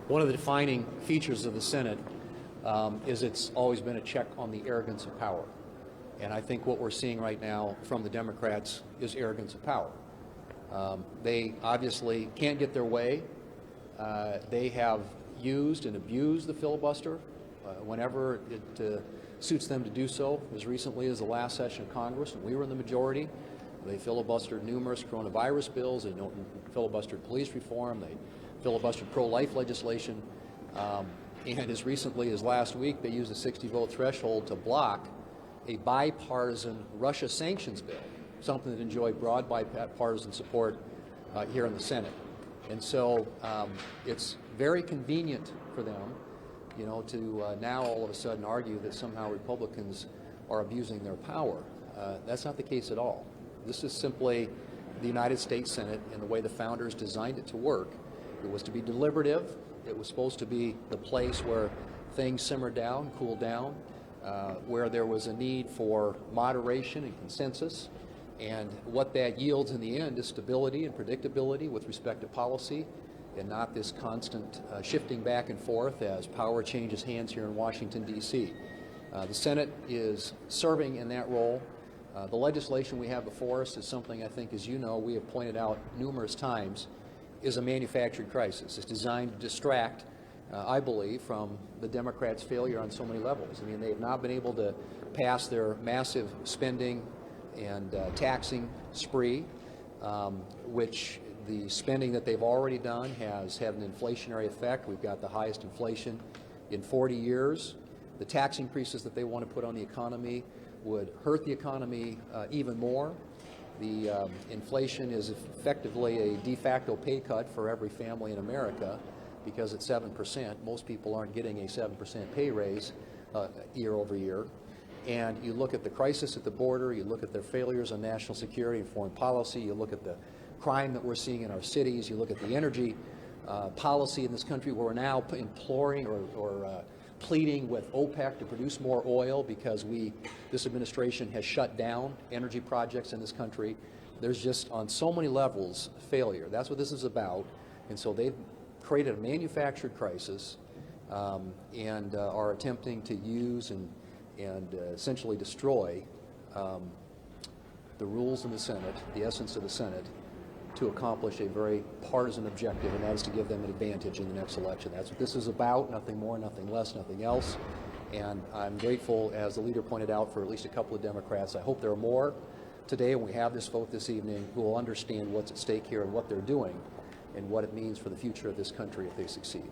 One of the defining features of the Senate is it's always been a check on the arrogance of power. And I think what we're seeing right now from the Democrats is arrogance of power. They obviously can't get their way. They have used and abused the filibuster whenever it suits them to do so. As recently as the last session of Congress, when we were in the majority, they filibustered numerous coronavirus bills. They filibustered police reform. They filibustered pro-life legislation. And as recently as last week, they used a 60-vote threshold to block a bipartisan Russia sanctions bill, something that enjoyed broad bipartisan support here in the Senate. And so it's very convenient for them, to now all of a sudden argue that somehow Republicans are abusing their power. That's not the case at all. This is simply the United States Senate and the way the founders designed it to work. It was to be deliberative. It was supposed to be the place where things simmered down, cooled down, where there was a need for moderation and consensus. And what that yields in the end is stability and predictability with respect to policy, and not this constant shifting back and forth as power changes hands here in Washington, D.C. The Senate is serving in that role. The legislation we have before us is something I think, as you know, we have pointed out numerous times, is a manufactured crisis. It's designed to distract, I believe, from the Democrats' failure on so many levels. I mean, they have not been able to pass their massive spending and taxing spree, which the spending that they've already done has had an inflationary effect. We've got the highest inflation in 40 years. The tax increases that they want to put on the economy would hurt the economy even more. The inflation is effectively a de facto pay cut for every family in America because at 7%, most people aren't getting a 7% pay raise year over year. And you look at the crisis at the border, you look at their failures on national security and foreign policy, you look at the crime that we're seeing in our cities, you look at the energy policy in this country where we're now imploring or pleading with OPEC to produce more oil because this administration has shut down energy projects in this country. There's just, on so many levels, failure. That's what this is about. And so they've created a manufactured crisis and are attempting to use and essentially destroy the rules in the Senate, the essence of the Senate, to accomplish a very partisan objective, and that is to give them an advantage in the next election. That's what this is about, nothing more, nothing less, nothing else. And I'm grateful, as the leader pointed out, for at least a couple of Democrats. I hope there are more today when we have this vote this evening who will understand what's at stake here and what they're doing and what it means for the future of this country if they succeed.